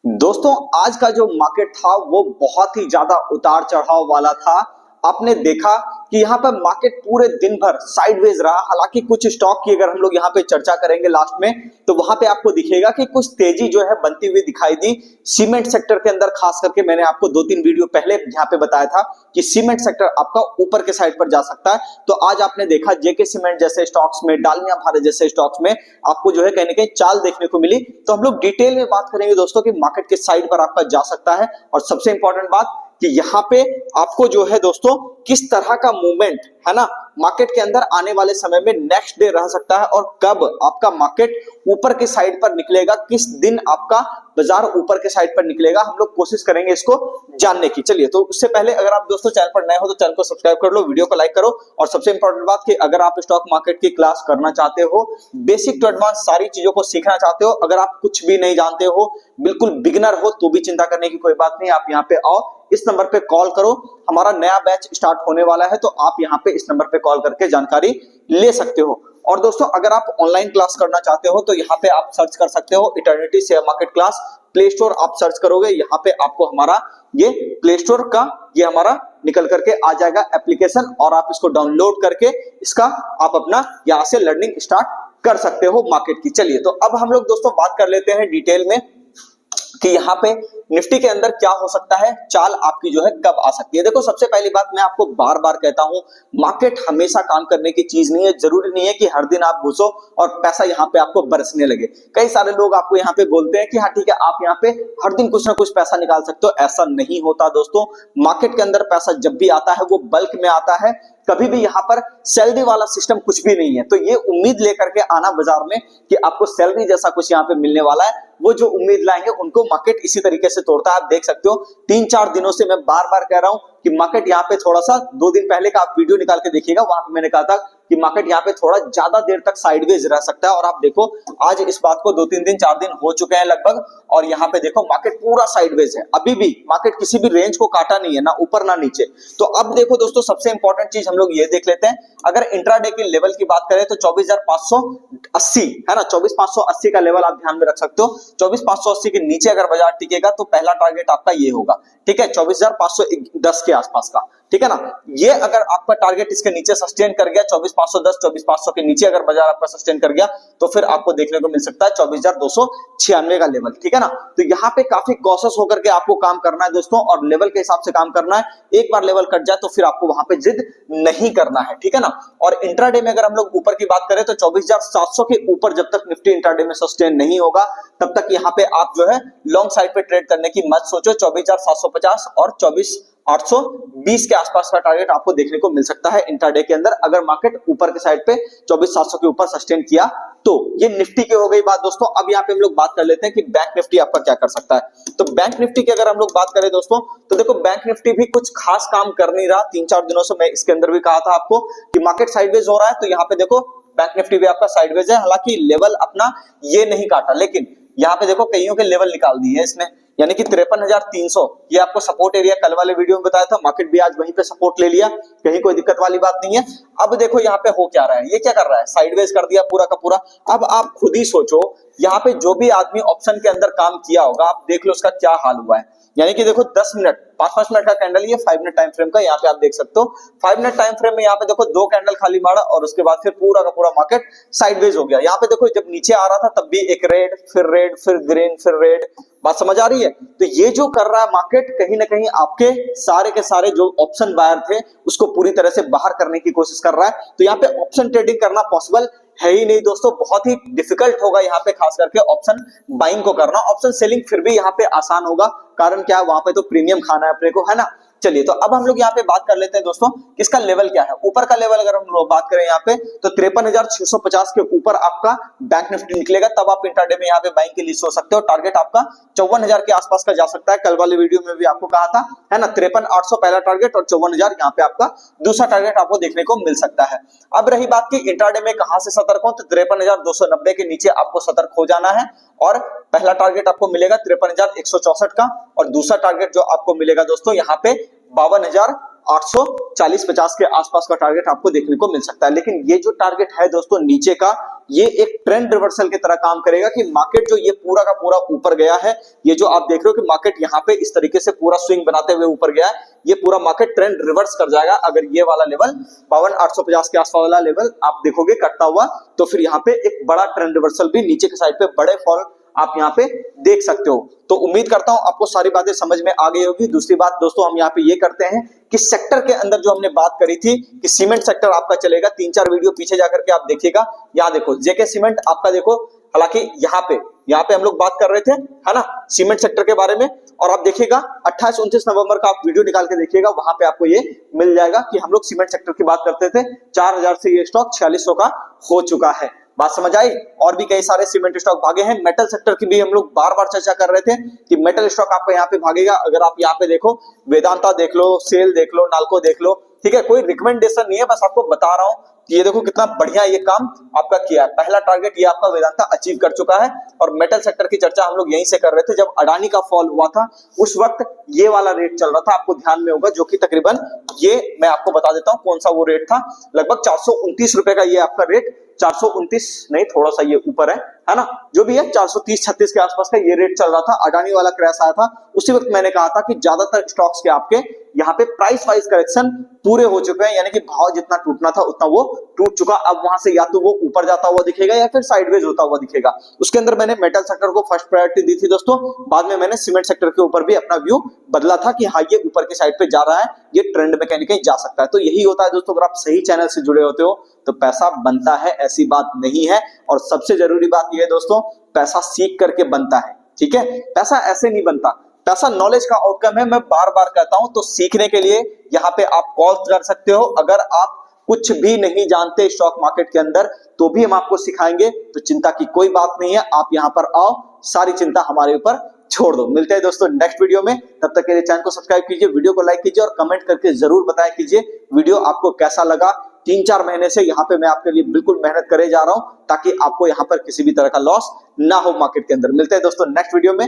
दोस्तों आज का जो मार्केट था वो बहुत ही ज्यादा उतार चढ़ाव वाला था। आपने देखा कि यहाँ पर मार्केट पूरे दिन भर साइडवेज रहा। हालांकि कुछ स्टॉक की अगर हम लोग यहाँ पे चर्चा करेंगे लास्ट में तो वहां पे आपको दिखेगा कि कुछ तेजी जो है बनती हुई दिखाई दी सीमेंट सेक्टर के अंदर। खास करके मैंने आपको 2-3 वीडियो पहले यहाँ पे बताया था कि सीमेंट सेक्टर आपका ऊपर के साइड पर जा सकता है। तो आज आपने देखा जेके सीमेंट जैसे स्टॉक्स में, डालमिया भारत जैसे स्टॉक्स में आपको जो है कहीं ना कहीं चाल देखने को मिली। तो हम लोग डिटेल में बात करेंगे दोस्तों कि मार्केट के साइड पर आपका जा सकता है। और सबसे इंपॉर्टेंट बात कि यहाँ पे आपको जो है दोस्तों किस तरह का मूवमेंट है ना मार्केट के अंदर आने वाले समय में नेक्स्ट डे रह सकता है और कब आपका मार्केट ऊपर के साइड पर निकलेगा, किस दिन आपका बाजार ऊपर के साइड पर निकलेगा, हम लोग कोशिश करेंगे इसको जानने की। चलिए, तो उससे पहले अगर आप दोस्तों चैनल पर नए हो तो चैनल को सब्सक्राइब कर लो, वीडियो को लाइक करो। और सबसे इंपॉर्टेंट बात कि अगर आप स्टॉक मार्केट की क्लास करना चाहते हो, बेसिक टू एडवांस सारी चीजों को सीखना चाहते हो, अगर आप कुछ भी नहीं जानते हो, बिल्कुल बिगिनर हो, तो भी चिंता करने की कोई बात नहीं। आप यहाँ पे आओ, इस नंबर पे कॉल करो। हमारा नया बैच स्टार्ट होने वाला है तो आप यहाँ पे इस नंबर पे कॉल करके जानकारी ले सकते हो। और दोस्तों अगर आप ऑनलाइन क्लास करना चाहते हो तो यहाँ पे आप सर्च कर सकते हो eternity share market class. Play store आप सर्च करोगे, यहाँ पे आपको हमारा ये प्ले स्टोर का ये हमारा निकल करके आ जाएगा एप्लीकेशन, और आप इसको डाउनलोड करके इसका आप अपना यहाँ से लर्निंग स्टार्ट कर सकते हो मार्केट की। चलिए, तो अब हम लोग दोस्तों बात कर लेते हैं डिटेल में कि यहाँ पे निफ्टी के अंदर क्या हो सकता है, चाल आपकी जो है कब आ सकती है। देखो, सबसे पहली बात मैं आपको बार बार कहता हूं, मार्केट हमेशा काम करने की चीज नहीं है। जरूरी नहीं है कि हर दिन आप घुसो और पैसा यहाँ पे आपको बरसने लगे। कई सारे लोग आपको यहाँ पे बोलते हैं कि हाँ ठीक है, आप यहाँ पे हर दिन कुछ ना कुछ पैसा निकाल सकते हो। ऐसा नहीं होता दोस्तों। मार्केट के अंदर पैसा जब भी आता है वो बल्क में आता है। कभी भी यहाँ पर सैलरी वाला सिस्टम कुछ भी नहीं है। तो ये उम्मीद लेकर के आना बाजार में कि आपको सैलरी जैसा कुछ यहाँ पे मिलने वाला है, वो जो उम्मीद लाएंगे उनको मार्केट इसी तरीके से तोड़ता है। आप देख सकते हो 3-4 दिनों से मैं बार बार कह रहा हूं कि मार्केट यहाँ पे थोड़ा सा 2 दिन पहले का आप वीडियो निकाल के देखिएगा, वहां पे मैंने कहा था कि मार्केट यहाँ पे थोड़ा ज्यादा देर तक साइडवेज रह सकता है। और आप देखो आज इस बात को 2-3 दिन 4 दिन हो चुके हैं लगभग, और यहाँ पे देखो मार्केट पूरा साइडवेज है। अभी भी मार्केट किसी भी रेंज को काटा नहीं है, ना ऊपर ना नीचे। तो अब देखो दोस्तों, सबसे इंपॉर्टेंट चीज हम लोग ये देख लेते हैं। अगर इंट्राडे के लेवल की बात करें तो 24,580 है ना, 24,580 का लेवल आप ध्यान में रख सकते हो। 24,580 के नीचे अगर बाजार टिकेगा तो पहला टारगेट आपका ये होगा, ठीक है, 24,510 के आसपास का, ठीक है ना। ये अगर आपका टारगेट इसके नीचे सस्टेन कर गया 24,510, 24,500 के नीचे अगर बाजार आपका सस्टेन कर गया तो फिर आपको देखने को मिल सकता है 24,296 का लेवल, ठीक है ना। तो यहाँ पे काफी कॉशियस होकर के आपको काम करना है दोस्तों, और लेवल के हिसाब से काम करना है। एक बार लेवल कट जाए तो फिर आपको वहां पे जिद नहीं करना है, ठीक है ना। और इंट्राडे में अगर हम लोग ऊपर की बात करें तो 24,700 के ऊपर जब तक निफ्टी इंट्राडे में सस्टेन नहीं होगा तब तक यहाँ पे आप जो है लॉन्ग साइड पे ट्रेड करने की मत सोचो। 24,750 और 24,820 के आसपास का टारगेट आपको देखने को मिल सकता है इंट्राडे के अंदर, अगर मार्केट ऊपर के साइड पे 24,700 के ऊपर सस्टेन किया तो। ये निफ्टी की हो गई बात दोस्तों। अब यहाँ पे हम लोग बात कर लेते हैं कि बैंक निफ्टी आपका क्या कर सकता है। तो बैंक निफ्टी की अगर हम लोग बात करें दोस्तों तो देखो, बैंक निफ्टी भी कुछ खास काम कर नहीं रहा। 3-4 दिनों से मैं इसके अंदर भी कहा था आपको कि मार्केट साइडवेज हो रहा है। तो यहाँ पे देखो बैंक निफ्टी भी आपका साइडवेज है। हालांकि लेवल अपना ये नहीं काटा, लेकिन यहाँ पे देखो कईयों के लेवल निकाल दिए है इसने, यानी कि 53,300 ये आपको सपोर्ट एरिया कल वाले वीडियो में बताया था। मार्केट भी आज वहीं पे सपोर्ट ले लिया, कहीं कोई दिक्कत वाली बात नहीं है। अब देखो यहाँ पे हो क्या रहा है, ये क्या कर रहा है, साइडवेज कर दिया पूरा का पूरा। अब आप खुद ही सोचो, यहाँ पे जो भी आदमी ऑप्शन के अंदर काम किया होगा, आप देख लो उसका क्या हाल हुआ है। यानी कि देखो 10 मिनट 5-5 मिनट का कैंडल, ये 5 मिनट टाइम फ्रेम का, यहाँ पे आप देख सकते हो 5 मिनट टाइम फ्रेम में यहाँ पे देखो 2 कैंडल खाली मारा और उसके बाद फिर पूरा का पूरा मार्केट साइडवेज हो गया। यहाँ पे देखो जब नीचे आ रहा था तब भी एक रेड, फिर ग्रीन, फिर रेड। बात समझ आ रही है। तो ये जो कर रहा है मार्केट, कहीं ना कहीं आपके सारे के सारे जो ऑप्शन बायर थे उसको पूरी तरह से बाहर करने की कोशिश कर रहा है। तो यहाँ पे ऑप्शन ट्रेडिंग करना पॉसिबल है ही नहीं दोस्तों, बहुत ही डिफिकल्ट होगा यहाँ पे खास करके ऑप्शन बाइंग को करना। ऑप्शन सेलिंग फिर भी यहाँ पे आसान होगा, कारण क्या है, वहां पे तो प्रीमियम खाना है अपने को, है ना। चलिए, तो अब हम लोग यहाँ पे बात कर लेते हैं दोस्तों किसका लेवल क्या है। ऊपर का लेवल अगर हम लोग बात करें यहाँ पे तो 53,650 के ऊपर आपका बैंक निफ्टी निकलेगा, तब आप इंट्राडे में यहाँ पे बाइंग के लिए सोच सकते हो। टारगेट आपका 54,000 के आसपास का जा सकता है, कल वाले वीडियो में भी आपको कहा था, है ना। 53,800 पहला टारगेट और 54,000 यहाँ पे आपका दूसरा टारगेट आपको देखने को मिल सकता है। अब रही बात की इंट्राडे में कहां से सतर्क हो, तो 53,290 के नीचे आपको सतर्क हो जाना है। और पहला टारगेट आपको मिलेगा 53,164 का, और दूसरा टारगेट जो आपको मिलेगा दोस्तों यहाँ पे 52,000 840-50 के आसपास का टारगेट आपको देखने को मिल सकता है। लेकिन ये जो टारगेट है दोस्तों नीचे का, ये एक ट्रेंड रिवर्सल की तरह काम करेगा कि मार्केट जो ये पूरा का पूरा ऊपर गया है, ये जो आप देख रहे हो कि मार्केट यहाँ पे इस तरीके से पूरा स्विंग बनाते हुए ऊपर गया है, ये पूरा मार्केट ट्रेंड रिवर्स कर जाएगा। अगर ये वाला लेवल 52,850 के आसपास वाला लेवल आप देखोगे कटता हुआ, तो फिर यहाँ पे एक बड़ा ट्रेंड रिवर्सल भी नीचे के साइड पे बड़े फॉल आप यहाँ पे देख सकते हो। तो उम्मीद करता हूं आपको सारी बातें समझ में आ गई होगी। दूसरी बात दोस्तों हम यहाँ पे ये करते हैं कि सेक्टर के अंदर जो हमने बात करी थी कि सीमेंट सेक्टर आपका चलेगा, 3-4 वीडियो पीछे जाकर के आप देखिएगा। यहाँ देखो जेके सीमेंट आपका देखो, हालांकि यहाँ पे हम लोग बात कर रहे थे है ना सीमेंट सेक्टर के बारे में, और आप देखिएगा 28-29 नवंबर का आप वीडियो निकाल के देखिएगा, वहां पे आपको ये मिल जाएगा कि हम लोग सीमेंट सेक्टर की बात करते थे। 4,000 से ये स्टॉक 4600 का हो चुका है। बात समझ आई? और भी कई सारे सीमेंट स्टॉक भागे हैं। मेटल सेक्टर की भी हम लोग बार बार चर्चा कर रहे थे कि मेटल स्टॉक आपका यहाँ पे भागेगा। अगर आप यहाँ पे देखो वेदांता देख लो, सेल देख लो, नाल्को देख लो, ठीक है, कोई रिकमेंडेशन नहीं है, बस आपको बता रहा हूं कि ये देखो कितना बढ़िया ये काम आपका किया है। पहला टारगेट ये आपका वेदांता अचीव कर चुका है। और मेटल सेक्टर की चर्चा हम लोग यहीं से कर रहे थे जब अडानी का फॉल हुआ था, उस वक्त ये वाला रेट चल रहा था, आपको ध्यान में होगा, जो कि तकरीबन ये मैं आपको बता देता हूं कौन सा वो रेट था, लगभग 429 रुपए का ये आपका रेट, 429 नहीं, थोड़ा सा ये ऊपर है ना, जो भी है 430-36 के आसपास का ये रेट चल रहा था। अडानी वाला क्रैश आया था, उसी वक्त मैंने कहा था कि ज्यादातर स्टॉक्स के आपके यहाँ पे प्राइस वाइज करेक्शन पूरे हो चुके हैं, यानी कि भाव जितना टूटना था उतना वो टूट चुका। अब वहां से या तो वो ऊपर जाता हुआ दिखेगा या फिर साइडवेज होता हुआ दिखेगा। उसके अंदर मैंने मेटल सेक्टर को फर्स्ट प्रायोरिटी दी थी दोस्तों, बाद में मैंने सीमेंट सेक्टर के ऊपर भी अपना व्यू बदला था कि हाँ ये ऊपर की साइड पे जा रहा है, ये ट्रेंड में कहीं ना कहीं जा सकता है। तो यही होता है दोस्तों, अगर आप सही चैनल से जुड़े होते हो तो पैसा बनता है, ऐसी बात नहीं है। और सबसे जरूरी बात यह है दोस्तों, पैसा सीख करके बनता है, ठीक है, पैसा ऐसे नहीं बनता। पैसा नॉलेज का आउटकम है, मैं बार बार कहता हूं। तो सीखने के लिए यहाँ पे आप कॉल कर सकते हो। अगर आप कुछ भी नहीं जानते स्टॉक मार्केट के अंदर तो भी हम आपको सिखाएंगे, तो चिंता की कोई बात नहीं है। आप यहाँ पर आओ, सारी चिंता हमारे ऊपर छोड़ दो। मिलते हैं दोस्तों नेक्स्ट वीडियो में, तब तक के लिए चैनल को सब्सक्राइब कीजिए, वीडियो को लाइक कीजिए और कमेंट करके जरूर बताया कीजिए वीडियो आपको कैसा लगा। 3-4 महीने से यहाँ पे मैं आपके लिए बिल्कुल मेहनत करे जा रहा हूं ताकि आपको यहाँ पर किसी भी तरह का लॉस ना हो मार्केट के अंदर। मिलते हैं दोस्तों नेक्स्ट वीडियो में,